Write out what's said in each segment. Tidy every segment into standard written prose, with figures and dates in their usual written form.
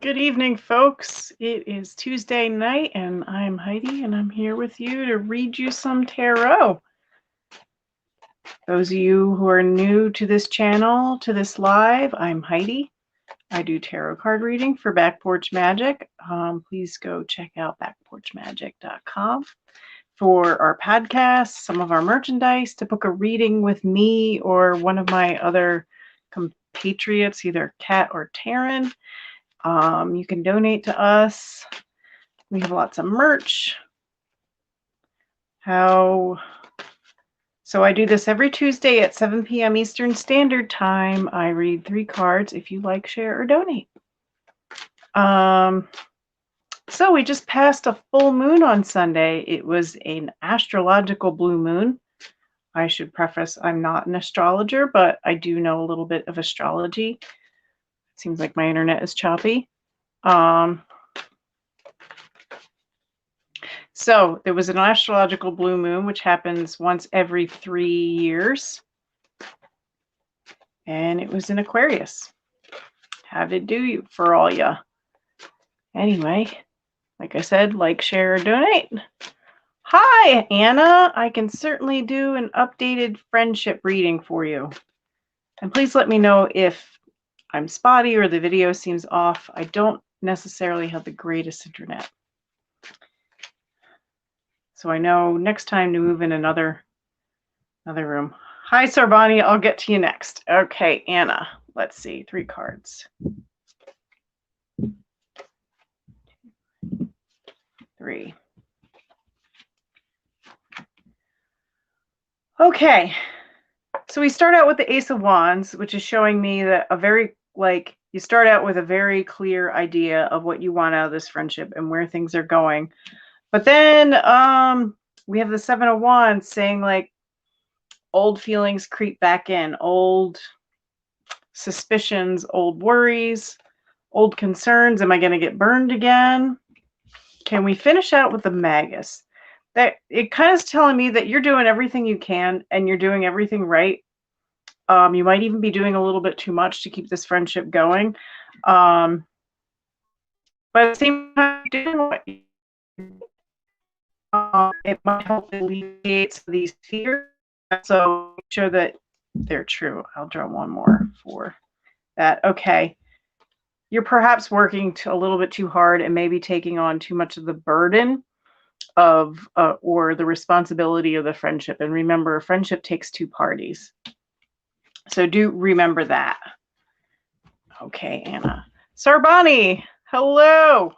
Good evening, folks. It is Tuesday night, and I'm Heidi, and I'm here with you to read you some tarot. Those of you who are new to this channel, to this live, I'm Heidi. I do tarot card reading for Back Porch Magic. Please go check out backporchmagic.com for our podcasts, some of our merchandise, to book a reading with me or one of my other compatriots, either Kat or Taryn. You can donate to us. We have lots of merch. So I do this every Tuesday at 7 p.m. Eastern Standard Time. I read 3 cards if you like, share, or donate. So we just passed a full moon on Sunday. It was an astrological blue moon. I should preface, I'm not an astrologer, but I do know a little bit of astrology. It seems like my internet is choppy. So there was an astrological blue moon, which happens once every 3 years. And it was in Aquarius. How did it do for all ya? Anyway, like I said, like, share, or donate. Hi, Anna. I can certainly do an updated friendship reading for you. And please let me know if I'm spotty or the video seems off. I don't necessarily have the greatest internet. So I know next time to move in another room. Hi, Sarbani. I'll get to you next. Okay, Anna. Let's see. 3 cards. 3. Okay. So we start out with the Ace of Wands, which is showing me that you start out with a very clear idea of what you want out of this friendship and where things are going. But then we have the 7 of Wands saying, like, old feelings creep back in, old suspicions, old worries, old concerns. Am I going to get burned again? Can we finish out with the Magus? That it kind of is telling me that you're doing everything you can and you're doing everything right. You might even be doing a little bit too much to keep this friendship going. But at the same time, doing what it might help alleviate some of these fears. So make sure that they're true. I'll draw one more for that. Okay. You're perhaps working a little bit too hard and maybe taking on too much of the burden of or the responsibility of the friendship. And remember, a friendship takes 2 parties. So do remember that. Okay, Anna. Sarbani, hello.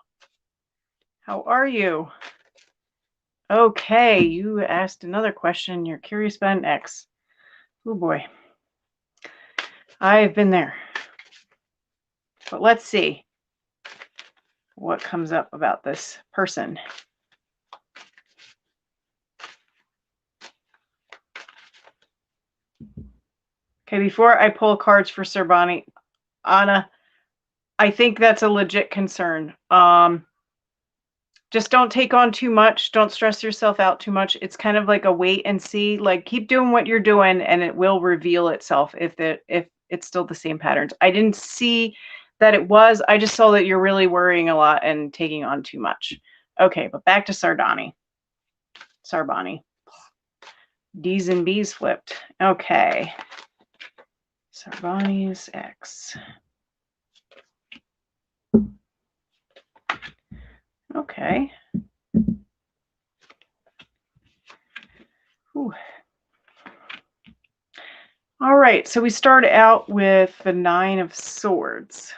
How are you? Okay, you asked another question. You're curious about an ex. Oh boy. I've been there. But let's see what comes up about this person. Okay, before I pull cards for Sarbani, Anna, I think that's a legit concern. Just don't take on too much. Don't stress yourself out too much. It's kind of like a wait and see. Like, keep doing what you're doing, and it will reveal itself if it's still the same patterns. I didn't see that it was. I just saw that you're really worrying a lot and taking on too much. Okay, but back to Sarbani. D's and B's flipped. Okay. Sarbani's ex. Okay. Whew. All right, so we start out with the 9 of Swords.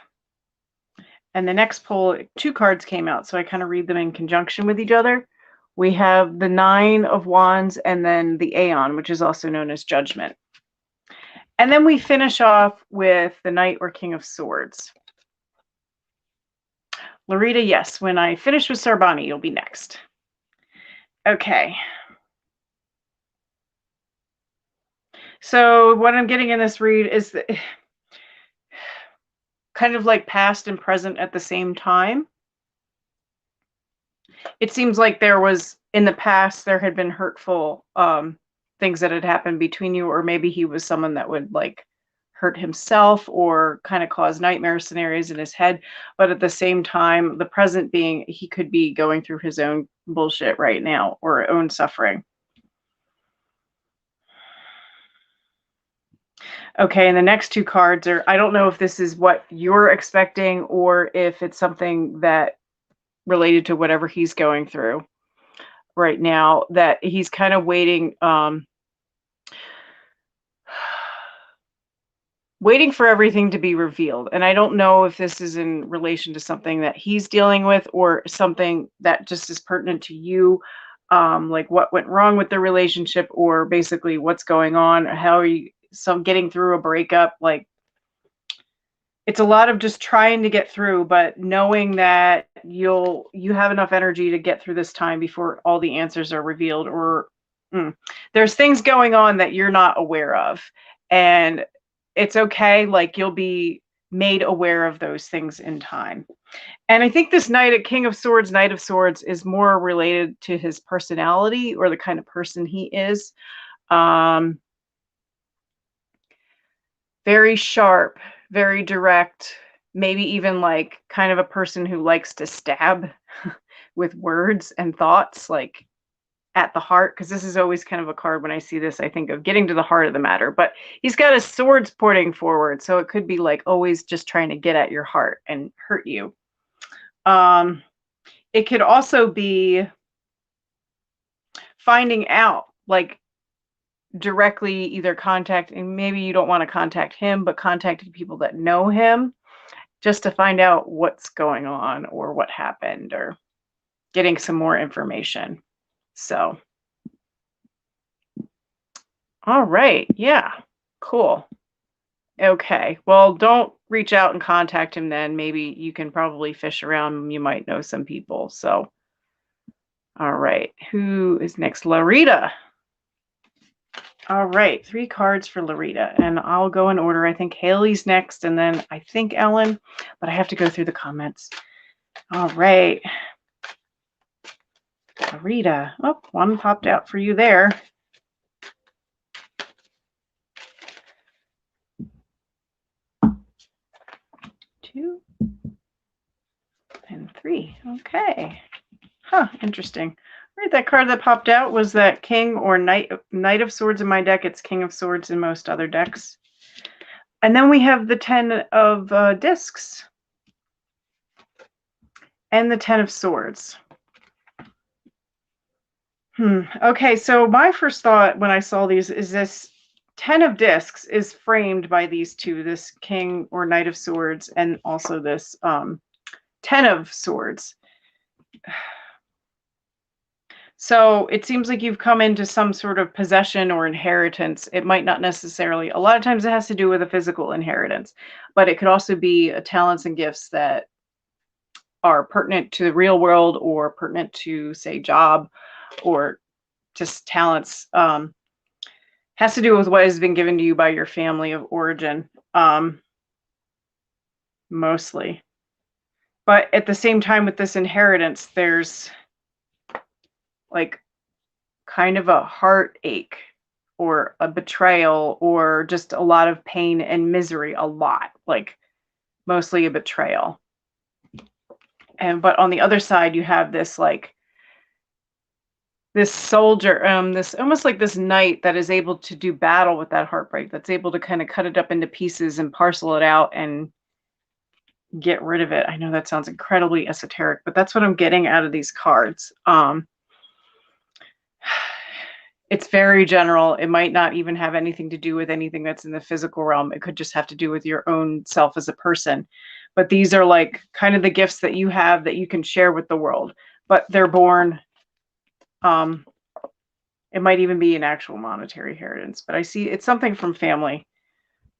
And the next pull, 2 cards came out, so I kind of read them in conjunction with each other. We have the 9 of Wands and then the Aeon, which is also known as Judgment. And then we finish off with the Knight or King of Swords. Rita, yes, when I finish with Sarbani, you'll be next. Okay. So what I'm getting in this read is kind of like past and present at the same time. It seems like there was, in the past, there had been hurtful things that had happened between you, or maybe he was someone that would, like, hurt himself or kind of cause nightmare scenarios in his head. But at the same time, the present being, he could be going through his own bullshit right now or own suffering. Okay, and the next two cards are, I don't know if this is what you're expecting or if it's something that related to whatever he's going through right now, that he's kind of waiting waiting for everything to be revealed. And I don't know if this is in relation to something that he's dealing with or something that just is pertinent to you, like what went wrong with the relationship, or basically what's going on, how are you getting through a breakup. Like, it's a lot of just trying to get through, but knowing that you have enough energy to get through this time before all the answers are revealed, or there's things going on that you're not aware of, and it's okay. Like, you'll be made aware of those things in time. And I think this Knight of Swords is more related to his personality or the kind of person he is. Very sharp, very direct, maybe even like kind of a person who likes to stab with words and thoughts, like at the heart, because this is always kind of a card when I see this, I think of getting to the heart of the matter. But he's got his swords pointing forward, so it could be like always just trying to get at your heart and hurt you. It could also be finding out, like directly either contacting, maybe you don't want to contact him, but contacting people that know him just to find out what's going on or what happened, or getting some more information. So, all right. Yeah, cool. Okay. Well, don't reach out and contact him then. Maybe you can probably fish around. You might know some people. So, all right. Who is next? Rita. All right. 3 cards for Rita, and I'll go in order. I think Haley's next, and then I think Ellen, but I have to go through the comments. All right. Rita. Oh, one popped out for you there. 2 and 3. Okay. Huh, interesting. Right, that card that popped out was that King or Knight of Swords in my deck. It's King of Swords in most other decks. And then we have the 10 of discs and the 10 of Swords. Okay, so my first thought when I saw these is this 10 of discs is framed by these two, this King or Knight of Swords, and also this 10 of Swords. So it seems like you've come into some sort of possession or inheritance. It might not necessarily, a lot of times it has to do with a physical inheritance, but it could also be talents and gifts that are pertinent to the real world or pertinent to, say, job, or just talents. Has to do with what has been given to you by your family of origin, mostly. But at the same time, with this inheritance, there's like kind of a heartache or a betrayal or just a lot of pain and misery, a lot, like mostly a betrayal. But on the other side, you have this like this soldier, this almost like this knight that is able to do battle with that heartbreak, that's able to kind of cut it up into pieces and parcel it out and get rid of it. I know that sounds incredibly esoteric, but that's what I'm getting out of these cards. It's very general. It might not even have anything to do with anything that's in the physical realm. It could just have to do with your own self as a person. But these are like kind of the gifts that you have that you can share with the world. But they're born, it might even be an actual monetary inheritance. But I see it's something from family.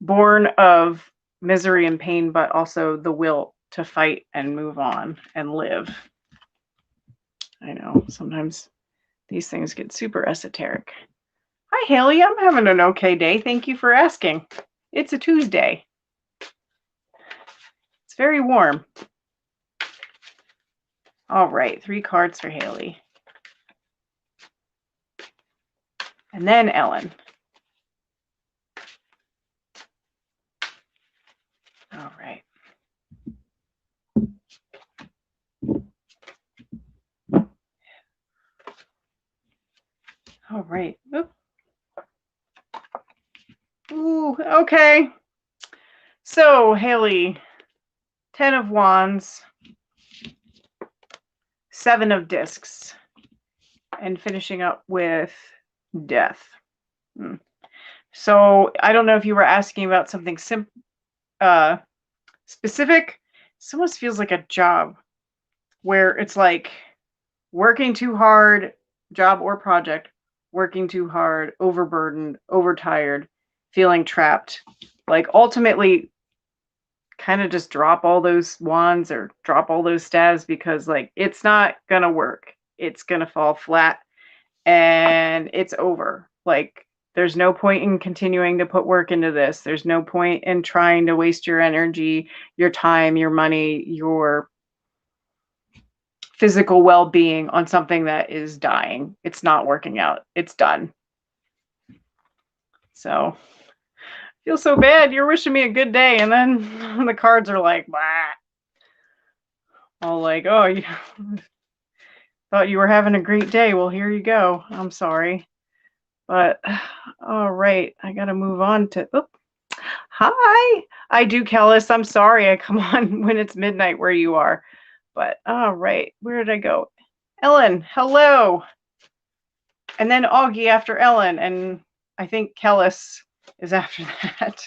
Born of misery and pain, but also the will to fight and move on and live. I know, sometimes these things get super esoteric. Hi, Haley. I'm having an okay day. Thank you for asking. It's a Tuesday. It's very warm. All right, 3 cards for Haley. And then Ellen. All right. All right. Oop. Ooh, okay. So, Haley, 10 of Wands, 7 of Discs, and finishing up with Death. So, I don't know if you were asking about something specific. This almost feels like a job where it's like working too hard, job or project, working too hard, overburdened, overtired, feeling trapped. Like ultimately, kind of just drop all those wands or drop all those staves because like it's not gonna work. It's gonna fall flat and it's over. Like there's no point in continuing to put work into this. There's no point in trying to waste your energy, your time, your money, your physical well-being on something that is dying. It's not working out. It's done. So I feel so bad. You're wishing me a good day, and then the cards are like, blah. All like, oh, you thought you were having a great day. Well, here you go. I'm sorry. But all right, I gotta move on to hi. I do, Kellis. I'm sorry I come on when it's midnight where you are. But all right, where did I go? Ellen, hello. And then Auggie after Ellen, and I think Kellis is after that.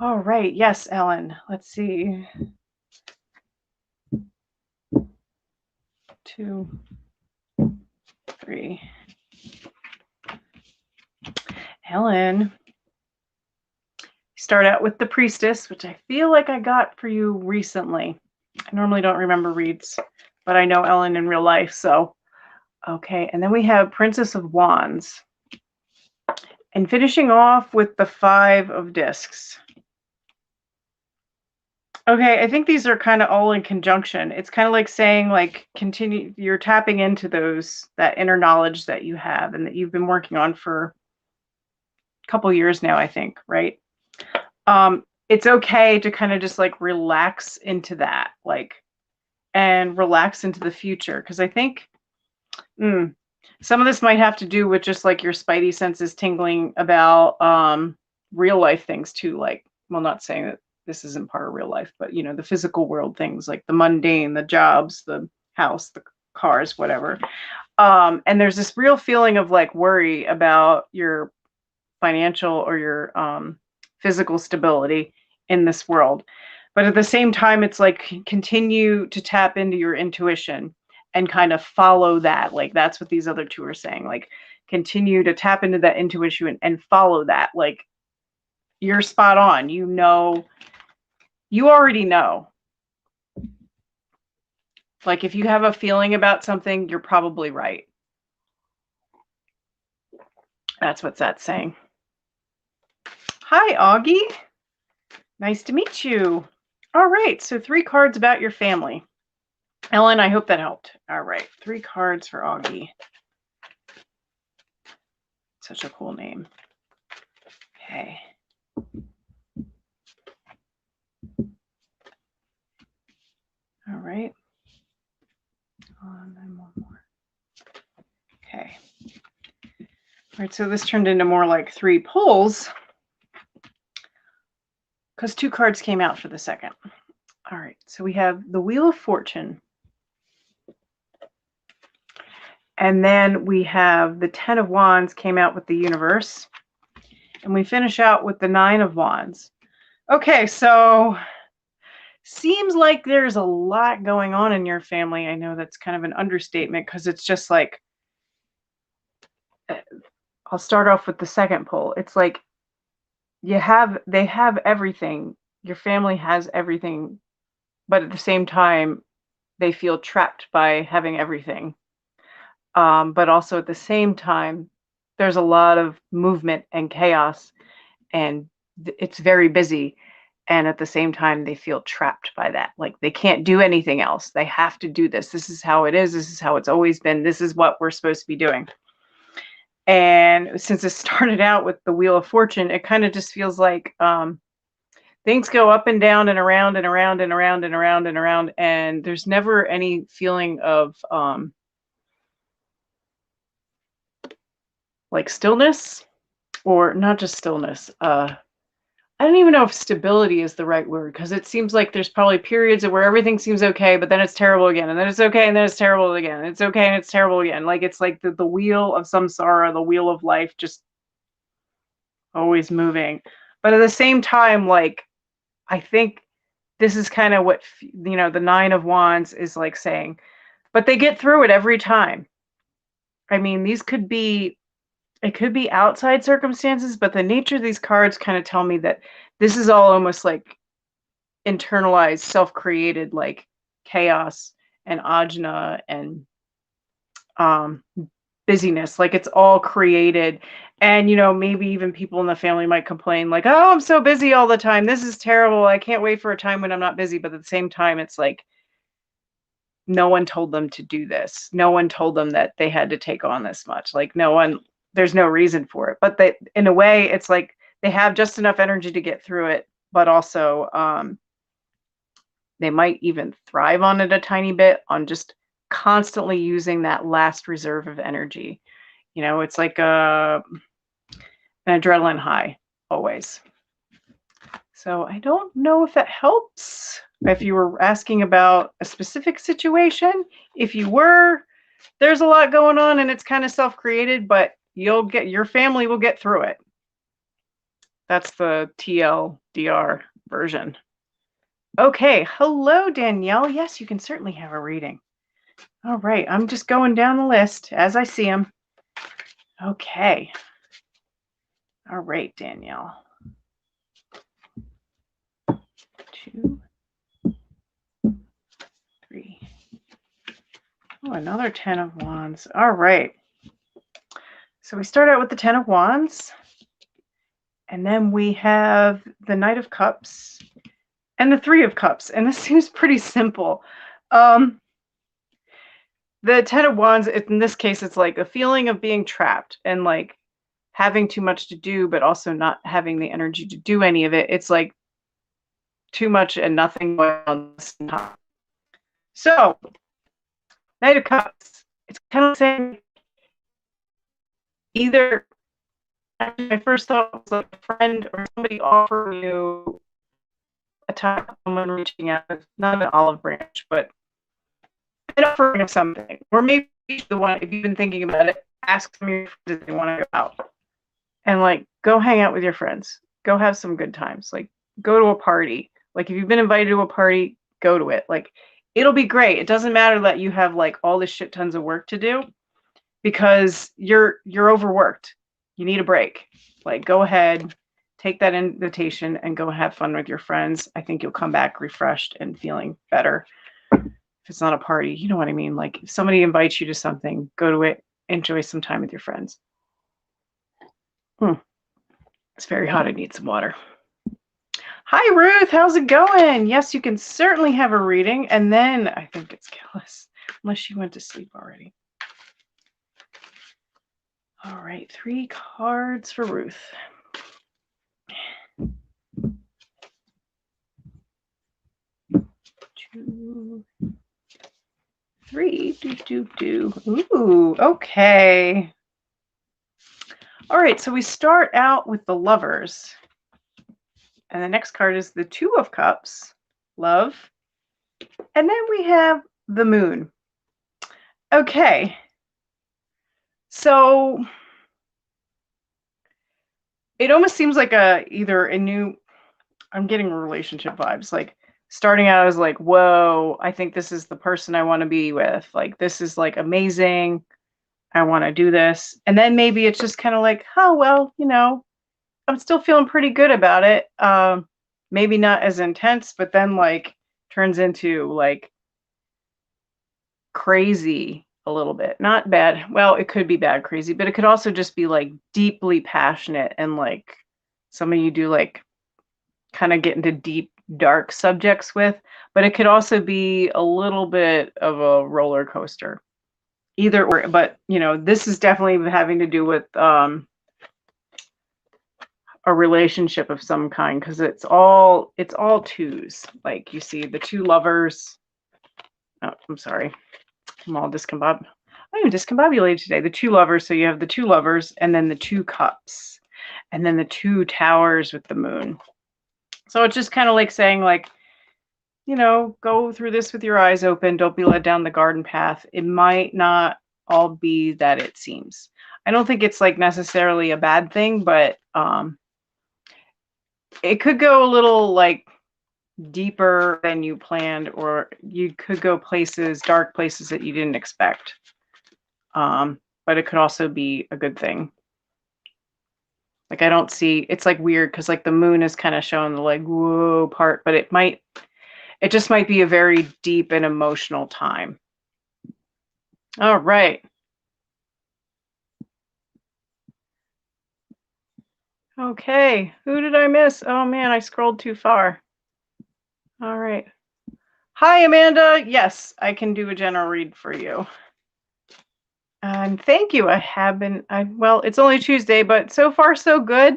All right, yes, Ellen. Let's see. 2, 3. Ellen. Start out with the Priestess, which I feel like I got for you recently. I normally don't remember reads, but I know Ellen in real life, so okay. And then we have Princess of Wands. And finishing off with the 5 of Discs. Okay, I think these are kind of all in conjunction. It's kind of like saying, like, continue, you're tapping into that inner knowledge that you have and that you've been working on for a couple years now, I think, right? It's okay to kind of just like relax into that, like, and relax into the future. Because I think some of this might have to do with just like your spidey senses tingling about real life things too. Like, well, not saying that this isn't part of real life, but you know, the physical world things like the mundane, the jobs, the house, the cars, whatever. And there's this real feeling of like worry about your financial or your physical stability in this world. But at the same time, it's like continue to tap into your intuition and kind of follow that. Like that's what these other two are saying. Like continue to tap into that intuition and follow that. Like you're spot on. You know, you already know. Like if you have a feeling about something, you're probably right. That's what that's saying. Hi, Auggie. Nice to meet you. All right, so 3 cards about your family. Ellen, I hope that helped. All right, 3 cards for Auggie. Such a cool name. Okay. All right. And then one more. Okay. All right, so this turned into more like 3 pulls because 2 cards came out for the second. All right, so we have the Wheel of Fortune. And then we have the 10 of Wands came out with the Universe. And we finish out with the 9 of Wands. Okay, so seems like there's a lot going on in your family. I know that's kind of an understatement because it's just like, I'll start off with the second pull. It's like they have everything. Your family has everything, but at the same time, they feel trapped by having everything. But also at the same time, there's a lot of movement and chaos, and it's very busy. And at the same time, they feel trapped by that. Like they can't do anything else. They have to do this. This is how it is. This is how it's always been. This is what we're supposed to be doing. And since it started out with the Wheel of Fortune, it kind of just feels like things go up and down and around and around and around and around and around, and there's never any feeling of like stillness, or not just stillness. I don't even know if stability is the right word, because it seems like there's probably periods of where everything seems okay, but then it's terrible again, and then it's okay, and then it's terrible again. And it's okay, and it's terrible again. Like it's like the wheel of samsara, the wheel of life, just always moving. But at the same time, like I think this is kind of what the Nine of Wands is like saying. But they get through it every time. I mean, it could be outside circumstances, but the nature of these cards kind of tell me that this is all almost like internalized, self-created, like chaos and ajna and busyness. Like it's all created. And maybe even people in the family might complain like, oh, I'm so busy all the time, this is terrible, I can't wait for a time when I'm not busy. But at the same time, it's like no one told them to do this. No one told them that they had to take on this much. Like there's no reason for it. But in a way, it's like they have just enough energy to get through it, but also they might even thrive on it a tiny bit, on just constantly using that last reserve of energy. It's like an adrenaline high always. So I don't know if that helps. If you were asking about a specific situation, if you were, there's a lot going on and it's kind of self-created, but your family will get through it. That's the TLDR version. Okay, hello, Danielle. Yes, you can certainly have a reading. All right, I'm just going down the list as I see them. Okay. All right, Danielle. 2, 3. Oh, another 10 of Wands. All right. So we start out with the 10 of Wands, and then we have the Knight of Cups and the 3 of Cups. And this seems pretty simple. The 10 of Wands, in this case, it's like a feeling of being trapped and like having too much to do, but also not having the energy to do any of it. It's like too much and nothing going on at the same time. So, Knight of Cups, it's kind of saying either, my first thought was like a friend or somebody offering you a time, someone reaching out, not an olive branch, but an offering of something. Or maybe the one, if you've been thinking about it, ask some of your friends if they want to go out. And like, go hang out with your friends. Go have some good times. Like, go to a party. Like, if you've been invited to a party, go to it. Like, it'll be great. It doesn't matter that you have like all this shit tons of work to do, because you're overworked. You need a break. Like, go ahead, take that invitation and go have fun with your friends. I think you'll come back refreshed and feeling better. If it's not a party, you know what I mean? Like, if somebody invites you to something, go to it, enjoy some time with your friends. It's very hot. I need some water. Hi, Ruth. How's it going? Yes, you can certainly have a reading. And then I think it's Kellis, unless she went to sleep already. All right, 3 cards for Ruth. 2, 3. Ooh, okay. All right, so we start out with the Lovers. And the next card is the 2 of Cups, love. And then we have the Moon. Okay. So it almost seems like either a new, I'm getting relationship vibes, like starting out as like, whoa, I think this is the person I want to be with. Like, this is like amazing. I want to do this. And then maybe it's just kind of like, oh, well, I'm still feeling pretty good about it. Maybe not as intense, but then like turns into like crazy a little bit. Not bad. Well, it could be bad crazy, but it could also just be like deeply passionate, and like some of you do like kind of get into deep, dark subjects with, but it could also be a little bit of a roller coaster. Either or, but this is definitely having to do with a a relationship of some kind, because it's all twos. Like you see the two lovers. Oh, I'm sorry. I'm all I'm discombobulated today. The two lovers. So you have the two lovers and then the two cups and then the two towers with the moon. So it's just kind of like saying, like, you know, go through this with your eyes open. Don't be led down the garden path. It might not all be that it seems. I don't think it's like necessarily a bad thing, but it could go a little like deeper than you planned, or you could go places, dark places that you didn't expect. But it could also be a good thing. Like I don't see, it's like weird because like the moon is kind of showing the like whoa part, but it just might be a very deep and emotional time. All right. Okay, who did I miss? Oh man, I scrolled too far. All right. Hi, Amanda. Yes, I can do a general read for you. And thank you. Well, it's only Tuesday, but so far so good.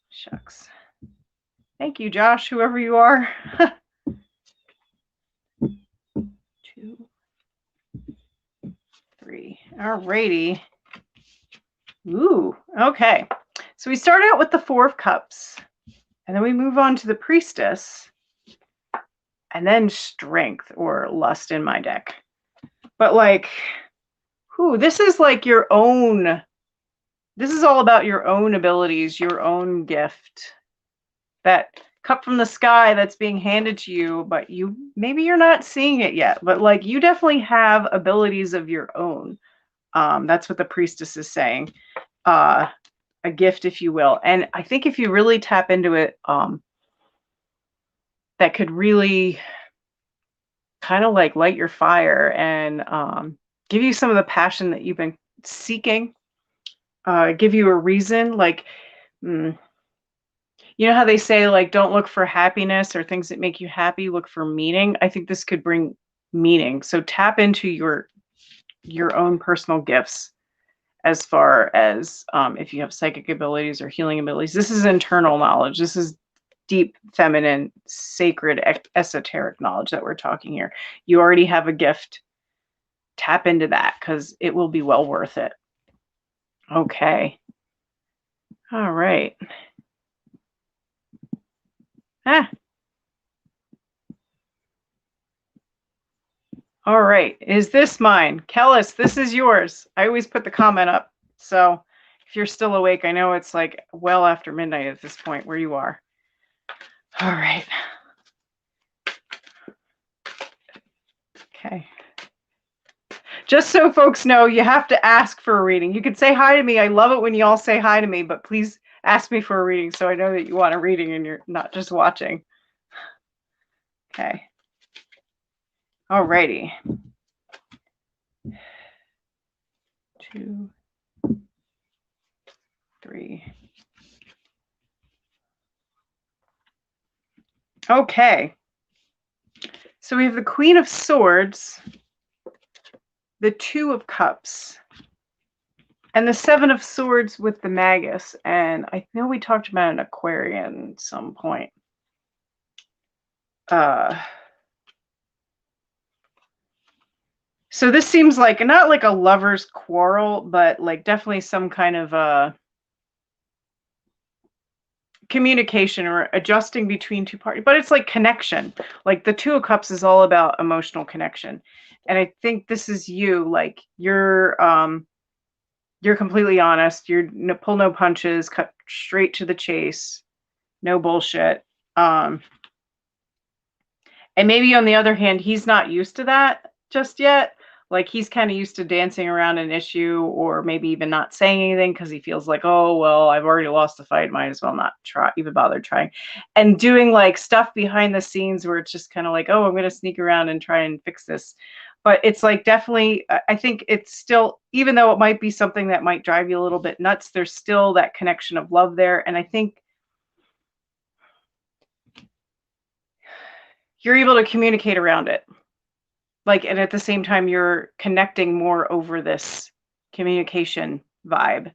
Shucks. Thank you, Josh, whoever you are. 2, 3. All righty. Ooh, okay. So we start out with the 4 of Cups, and then we move on to the Priestess, and then Strength or Lust in my deck. But like, this is like your own. This is all about your own abilities, your own gift. That cup from the sky that's being handed to you, but maybe you're not seeing it yet. But like, you definitely have abilities of your own. That's what the Priestess is saying. A gift, if you will. And I think if you really tap into it, that could really kind of like light your fire and give you some of the passion that you've been seeking. Give you a reason, like, you know how they say, like, don't look for happiness or things that make you happy, look for meaning. I think this could bring meaning. So tap into your own personal gifts as far as if you have psychic abilities or healing abilities. This is internal knowledge. This is deep, feminine, sacred, esoteric knowledge that we're talking here. You already have a gift. Tap into that because it will be well worth it. Okay. All right. All right. Is this mine? Kellis, this is yours. I always put the comment up. So if you're still awake, I know it's like well after midnight at this point where you are. All right. Okay. Just so folks know, you have to ask for a reading. You can say hi to me. I love it when you all say hi to me, but please ask me for a reading so I know that you want a reading and you're not just watching. Okay. All righty. 2, 3. Okay. So we have the Queen of Swords, the 2 of Cups, and the 7 of Swords with the Magus. And I know we talked about an Aquarian at some point. So this seems like not like a lover's quarrel, but like definitely some kind of communication or adjusting between two parties. But it's like connection. Like the 2 of Cups is all about emotional connection. And I think this is you. Like you're completely honest. You're pull no punches, cut straight to the chase, no bullshit. And maybe on the other hand, he's not used to that just yet. Like he's kind of used to dancing around an issue or maybe even not saying anything because he feels like, oh, well, I've already lost the fight. Might as well not try, even bother trying. And doing like stuff behind the scenes where it's just kind of like, oh, I'm going to sneak around and try and fix this. But it's like definitely, I think it's still, even though it might be something that might drive you a little bit nuts, there's still that connection of love there. And I think you're able to communicate around it. Like, and at the same time, you're connecting more over this communication vibe.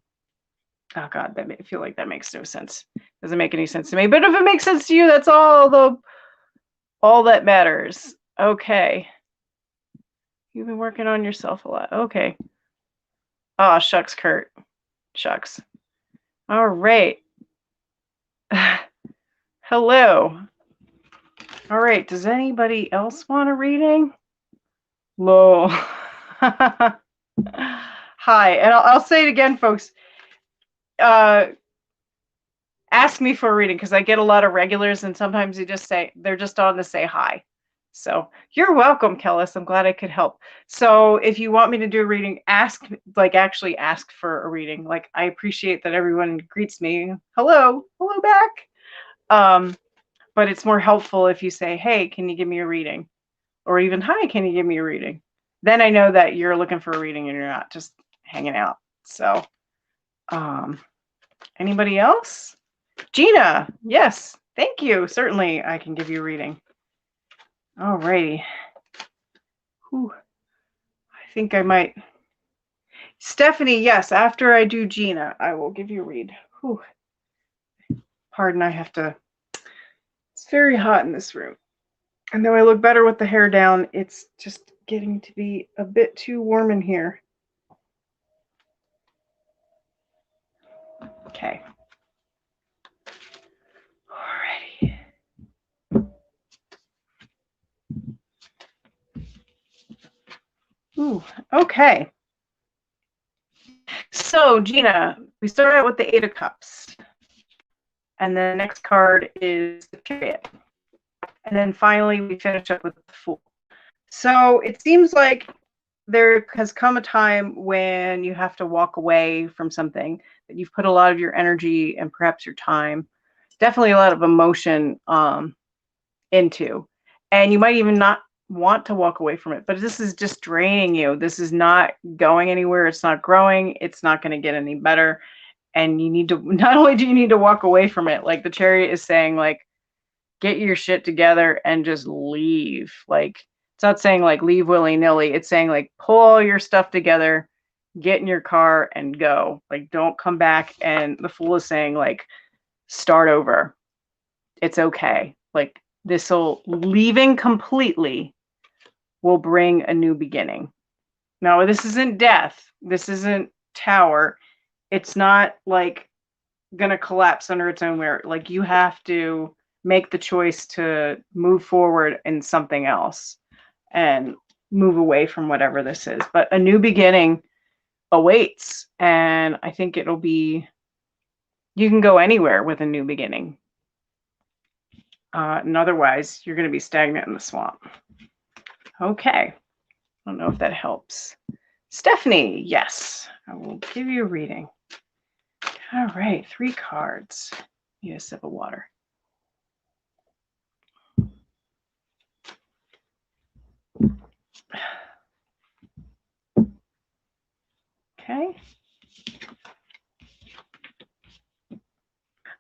Oh God, I feel like that makes no sense. Doesn't make any sense to me. But if it makes sense to you, that's all that matters. Okay. You've been working on yourself a lot. Okay. Oh, shucks, Kurt. Shucks. All right. Hello. All right. Does anybody else want a reading? Low. Hi. And I'll say it again, folks. Ask me for a reading because I get a lot of regulars and sometimes they're just on to say hi. So you're welcome, Kellis. I'm glad I could help. So if you want me to do a reading, actually ask for a reading. Like, I appreciate that everyone greets me. Hello back. But it's more helpful if you say, hey, can you give me a reading? Or even, hi, can you give me a reading? Then I know that you're looking for a reading and you're not just hanging out. So anybody else? Gina, yes, thank you. Certainly I can give you a reading. All righty. I think I might. Stephanie, yes, after I do Gina, I will give you a read. Whew. Pardon, it's very hot in this room. And though I look better with the hair down, it's just getting to be a bit too warm in here. Okay. Alrighty. Ooh, okay. So, Gina, we start out with the Eight of Cups. And the next card is the Chariot. And then finally, we finish up with the Fool. So it seems like there has come a time when you have to walk away from something that you've put a lot of your energy and perhaps your time, definitely a lot of emotion into. And you might even not want to walk away from it, but this is just draining you. This is not going anywhere. It's not growing. It's not going to get any better. And you need to, not only do you need to walk away from it, like the Chariot is saying, like, get your shit together and just leave. Like, it's not saying like leave willy-nilly. It's saying like pull all your stuff together, get in your car and go. Like, don't come back. And the Fool is saying like start over. It's okay. Like, leaving completely will bring a new beginning. Now, this isn't death. This isn't Tower. It's not like gonna collapse under its own weight. Like, you have to make the choice to move forward in something else and move away from whatever this is. But a new beginning awaits, and I think you can go anywhere with a new beginning. And otherwise, you're going to be stagnant in the swamp. Okay. I don't know if that helps. Stephanie, yes, I will give you a reading. All right, 3 cards. Need a sip of water. Okay.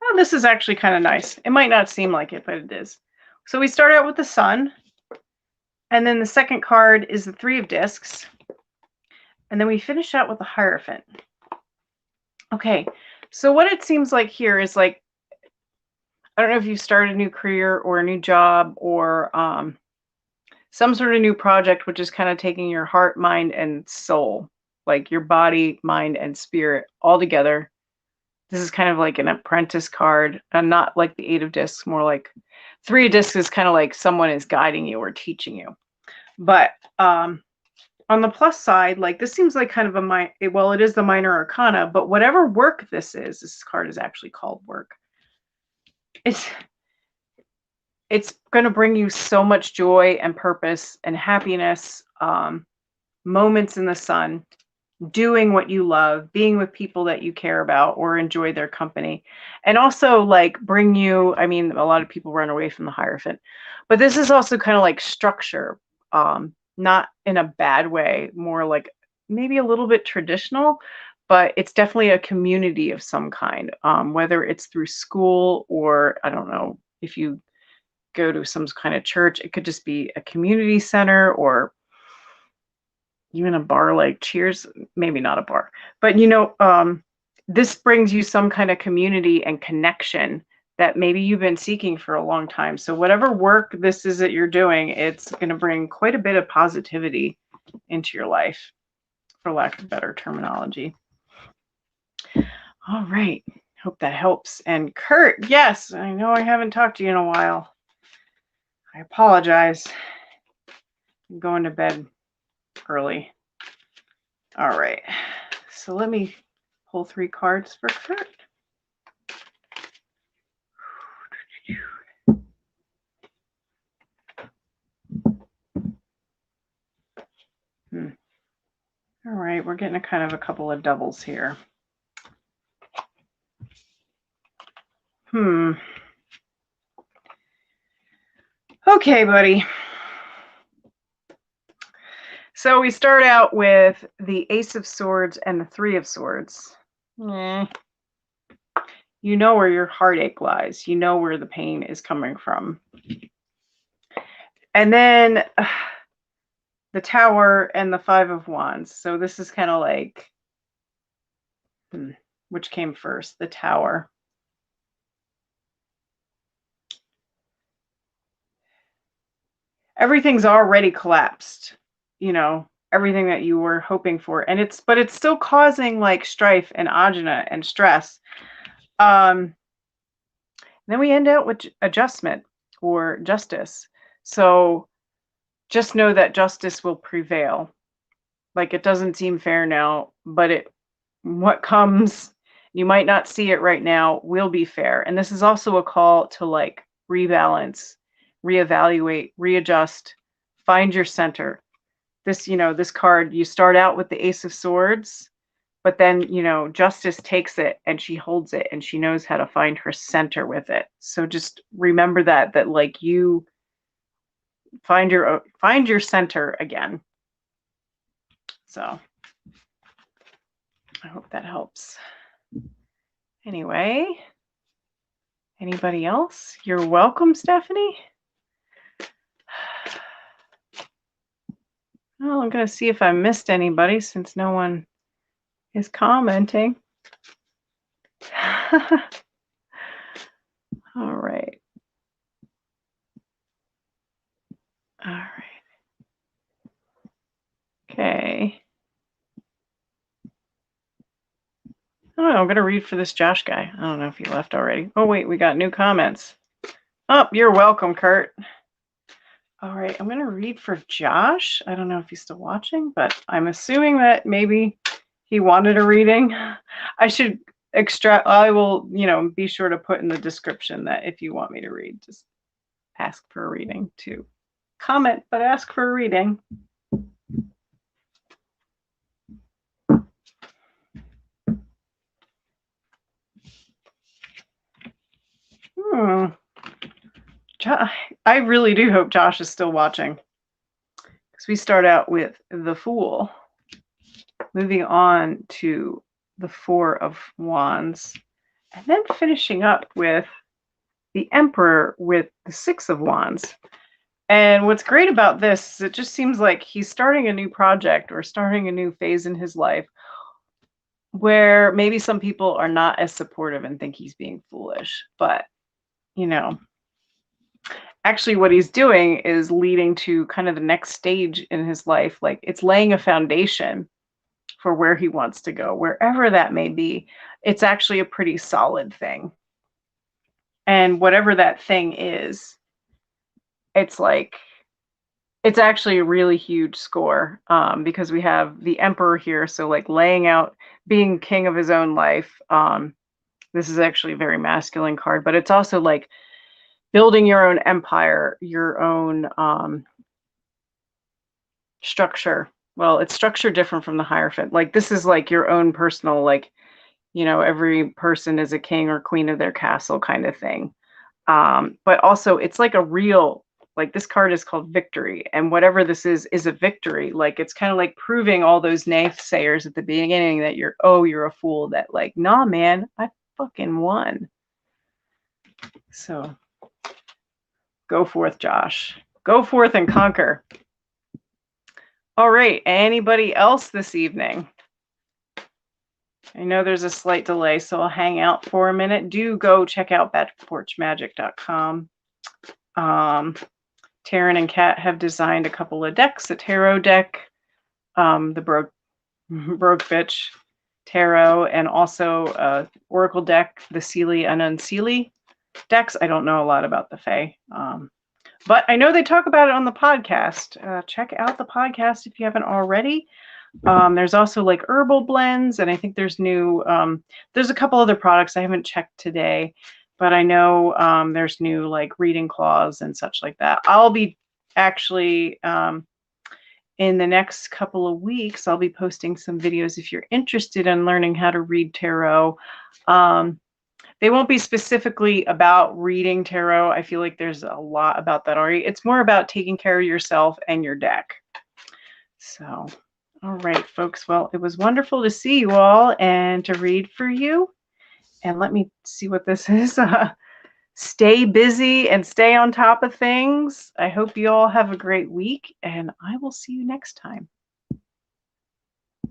Oh, this is actually kind of nice. It might not seem like it, but it is. So we start out with the Sun, and then the second card is the 3 of Discs, and then we finish out with the Hierophant. Okay, so what it seems like here is like, I don't know if you start a new career or a new job or some sort of new project, which is kind of taking your heart, mind, and soul, like your body, mind, and spirit all together. This is kind of like an apprentice card, and not like the 8 of Discs, more like 3 of Discs is kind of like someone is guiding you or teaching you. But on the plus side, like, this seems like kind of it is the minor arcana, but whatever work this card is actually called work. It's going to bring you so much joy and purpose and happiness, moments in the sun, doing what you love, being with people that you care about or enjoy their company. And also like bring you, I mean, a lot of people run away from the Hierophant, but this is also kind of like structure, not in a bad way, more like maybe a little bit traditional, but it's definitely a community of some kind, whether it's through school or, I don't know, if you go to some kind of church, it could just be a community center or even a bar like Cheers, maybe not a bar, but this brings you some kind of community and connection that maybe you've been seeking for a long time. So whatever work this is that you're doing, it's going to bring quite a bit of positivity into your life, for lack of better terminology. All right. Hope that helps. And Kurt, yes, I know I haven't talked to you in a while. I apologize. I'm going to bed early. All right. So let me pull 3 cards for Kurt. All right, we're getting a kind of a couple of doubles here. Okay, buddy. So we start out with the Ace of Swords and the 3 of Swords. You know where your heartache lies. You know where the pain is coming from. And then the Tower and the 5 of Wands. So this is kind of like, which came first? The Tower. Everything's already collapsed, you know, everything that you were hoping for. And but it's still causing like strife and agita and stress. Then we end out with adjustment or justice. So just know that justice will prevail. Like, it doesn't seem fair now, but what comes, you might not see it right now, will be fair. And this is also a call to like rebalance, reevaluate, readjust, find your center. This, you know, this card, you start out with the Ace of Swords, but then, you know, Justice takes it and she holds it and she knows how to find her center with it. So just remember that like you find your center again. So I hope that helps. Anyway, anybody else? You're welcome, Stephanie. Well, I'm going to see if I missed anybody since no one is commenting. All right. All right. Okay. Oh, I'm going to read for this Josh guy. I don't know if he left already. Oh, wait, we got new comments. Oh, you're welcome, Kurt. All right, I'm going to read for Josh. I don't know if he's still watching, but I'm assuming that maybe he wanted a reading. I will, you know, be sure to put in the description that if you want me to read, just ask for a reading too. Comment, but ask for a reading. I really do hope Josh is still watching, because we start out with the Fool, moving on to the 4 of Wands, and then finishing up with the Emperor with the 6 of Wands. And what's great about this is it just seems like he's starting a new project or starting a new phase in his life where maybe some people are not as supportive and think he's being foolish, but you know, actually what he's doing is leading to kind of the next stage in his life. Like, it's laying a foundation for where he wants to go, wherever that may be. It's actually a pretty solid thing. And whatever that thing is, it's like, it's actually a really huge score, because we have the Emperor here. So like laying out, being king of his own life. This is actually a very masculine card, but it's also like building your own empire, your own structure. Well, it's structure different from the Hierophant. Like, this is like your own personal, like, you know, every person is a king or queen of their castle kind of thing. But also it's like a real, like, this card is called Victory, and whatever this is a victory. Like, it's kind of like proving all those naysayers at the beginning that you're a fool, that like, nah, man, I fucking won. So go forth, Josh. Go forth and conquer. All right. Anybody else this evening? I know there's a slight delay, so I'll hang out for a minute. Do go check out backporchmagic.com. Taryn and Kat have designed a couple of decks, a tarot deck, the Brogue Fitch tarot, and also a oracle deck, the Seelie and Unseelie decks. I don't know a lot about the Fae, but I know they talk about it on the podcast. Check out the podcast if you haven't already. There's also like herbal blends, and I think there's new, there's a couple other products I haven't checked today, but I know there's new like reading claws and such like that. I'll be actually, in the next couple of weeks, I'll be posting some videos if you're interested in learning how to read tarot. They won't be specifically about reading tarot. I feel like there's a lot about that already. It's more about taking care of yourself and your deck. So, all right, folks. Well, it was wonderful to see you all and to read for you. And let me see what this is. Stay busy and stay on top of things. I hope you all have a great week, and I will see you next time.